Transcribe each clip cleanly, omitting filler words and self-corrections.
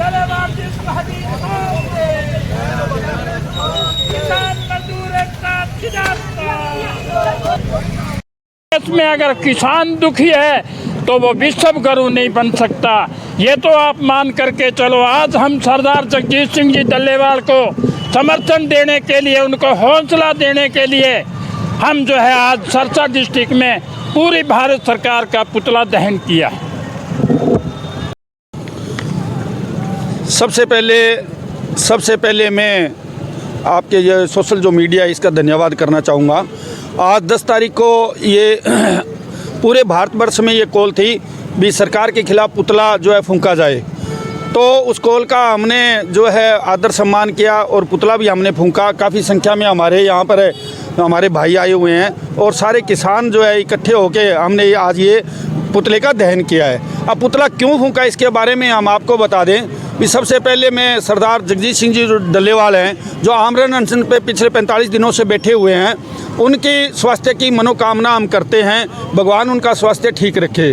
डल्लेवाल जिस हदीद खाओगे, किसान मजदूर एक साथ जिंदाबाद। देश में अगर किसान दुखी है तो वो विश्व गुरु नहीं बन सकता। ये तो आप मान करके चलो। आज हम सरदार जगजीत सिंह जी डल्लेवाल को समर्थन देने के लिए, उनको हौसला देने के लिए हम जो है आज सरसा डिस्ट्रिक्ट में पूरी भारत सरकार का पुतला दहन किया। सबसे पहले मैं आपके ये सोशल जो मीडिया है इसका धन्यवाद करना चाहूँगा। आज 10 तारीख को ये पूरे भारतवर्ष में ये कॉल थी भी सरकार के खिलाफ़ पुतला जो है फूंका जाए, तो उस कॉल का हमने जो है आदर सम्मान किया और पुतला भी हमने फूंका। काफ़ी संख्या में हमारे यहाँ पर हमारे भाई आए हुए हैं और सारे किसान जो है इकट्ठे होके हमने आज ये पुतले का दहन किया है। अब पुतला क्यों फूंका इसके बारे में हम आपको बता दें कि सबसे पहले मैं सरदार जगजीत सिंह जी जो डल्लेवाल हैं, जो आमरण अनशन पे पिछले 45 दिनों से बैठे हुए हैं, उनकी स्वास्थ्य की मनोकामना हम करते हैं, भगवान उनका स्वास्थ्य ठीक रखे।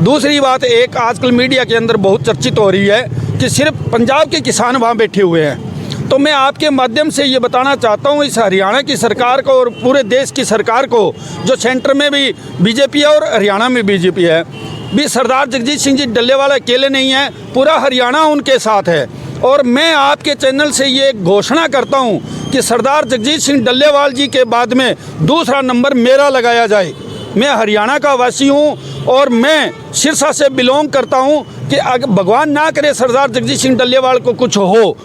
दूसरी बात, एक आजकल मीडिया के अंदर बहुत चर्चित हो रही है कि सिर्फ पंजाब के किसान वहाँ बैठे हुए हैं, तो मैं आपके माध्यम से ये बताना चाहता हूँ इस हरियाणा की सरकार को और पूरे देश की सरकार को, जो सेंटर में भी बीजेपी है और हरियाणा में बीजेपी है, भी सरदार जगजीत सिंह जी डल्लेवाल अकेले नहीं हैं, पूरा हरियाणा उनके साथ है। और मैं आपके चैनल से ये घोषणा करता हूँ कि सरदार जगजीत सिंह डल्लेवाल जी के बाद में दूसरा नंबर मेरा लगाया जाए। मैं हरियाणा का वासी हूँ और मैं सिरसा से बिलोंग करता हूँ कि अगर भगवान ना करे सरदार जगजीत सिंह डल्लेवाल को कुछ हो,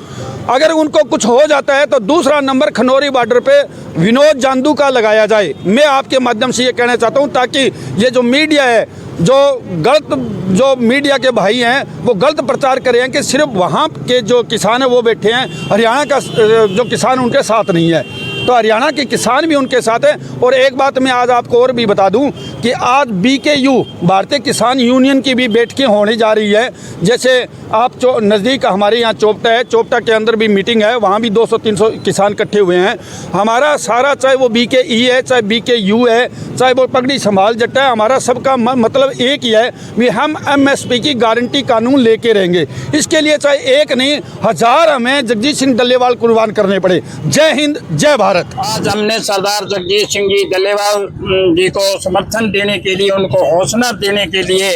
अगर उनको कुछ हो जाता है तो दूसरा नंबर खनौरी बॉर्डर पे विनोद जांदू का लगाया जाए। मैं आपके माध्यम से ये कहना चाहता हूँ ताकि ये जो मीडिया है, जो मीडिया के भाई हैं, वो गलत प्रचार कर रहे हैं कि सिर्फ वहाँ के जो किसान हैं वो बैठे हैं, हरियाणा का जो किसान उनके साथ नहीं है। तो हरियाणा के किसान भी उनके साथ हैं। और एक बात मैं आज आपको और भी बता दूं कि आज BKU भारतीय किसान यूनियन की भी बैठकें होने जा रही है। जैसे आप नज़दीक हमारे यहाँ चोपटा है, चोपटा के अंदर भी मीटिंग है, वहाँ भी 200-300 किसान इकट्ठे हुए हैं। हमारा सारा, चाहे वो BKE है, चाहे BKU है, चाहे वो पगड़ी संभाल जट्टा है, हमारा सबका मतलब एक ही है कि हम MSP की गारंटी कानून लेके रहेंगे। इसके लिए चाहे एक नहीं 1000 हमें जगजीत सिंह डल्लेवाल कुर्बान करने पड़े। जय हिंद, जय भारत। आज हमने सरदार जगजीत सिंह जी डल्लेवाल जी को समर्थन देने के लिए, उनको हौसला देने के लिए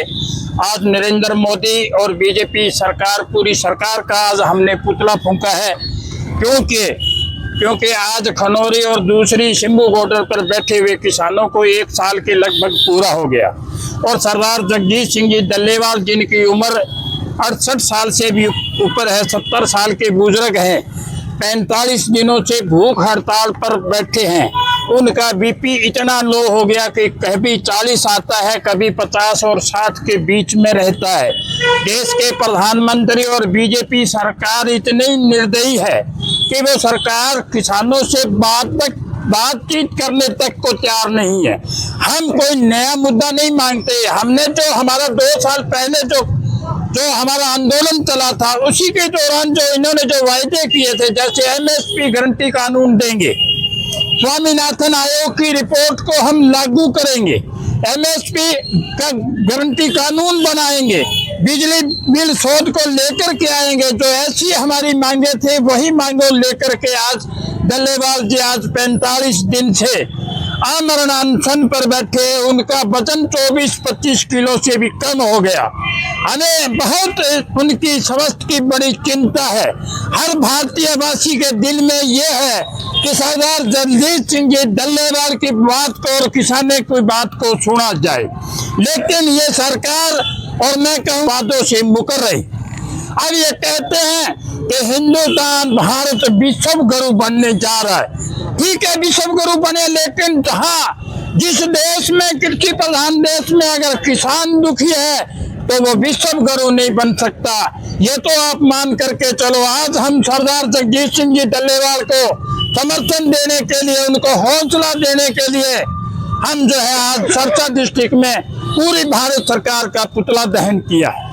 आज नरेंद्र मोदी और बीजेपी सरकार, पूरी सरकार का आज हमने पुतला फूंका है। क्योंकि आज खनौरी और दूसरी शिंबू बॉर्डर पर बैठे हुए किसानों को 1 साल के लगभग पूरा हो गया और सरदार जगजीत सिंह जी डल्लेवाल जिनकी उम्र 68 साल से भी ऊपर है, 70 साल के बुजुर्ग हैं, 45 दिनों से भूख हड़ताल पर बैठे हैं। उनका BP इतना लो हो गया कि कभी 40 आता है, कभी 50 और 60 के बीच में रहता है। देश के प्रधानमंत्री और बीजेपी सरकार इतनी निर्दयी है कि वो सरकार किसानों से बातचीत करने तक को तैयार नहीं है। हम कोई नया मुद्दा नहीं मांगते। हमने जो हमारा 2 साल पहले जो हमारा आंदोलन चला था, उसी के दौरान जो इन्होंने जो वायदे किए थे, जैसे MSP गारंटी कानून देंगे, स्वामीनाथन आयोग की रिपोर्ट को हम लागू करेंगे, MSP का गारंटी कानून बनाएंगे, बिजली बिल शोध को लेकर के आएंगे। जो ऐसी हमारी मांगे थे वही मांगों लेकर के आज डल्लेवाल जी आज 45 दिन से आमरण अनशन पर बैठे। उनका वजन 24-25 किलो से भी कम हो गया। हमें बहुत उनकी स्वास्थ्य की बड़ी चिंता है। हर भारतीय वासी के दिल में ये है कि सरदार जगजीत सिंह जी डल्लेवाल की बात को और किसानों की बात को सुना जाए, लेकिन ये सरकार और मैं कहूँ बातों से मुकर रही। अब ये कहते हैं कि हिंदुस्तान भारत विश्व गुरु बनने जा रहा है। ठीक है, विश्व गुरु बने, लेकिन जहाँ जिस देश में, कृषि प्रधान देश में अगर किसान दुखी है तो वो विश्व गुरु नहीं बन सकता। ये तो आप मान करके चलो। आज हम सरदार जगजीत सिंह जी डल्लेवाल को समर्थन देने के लिए, उनको हौसला देने के लिए हम जो है आज सरसा डिस्ट्रिक्ट में पूरी भारत सरकार का पुतला दहन किया है।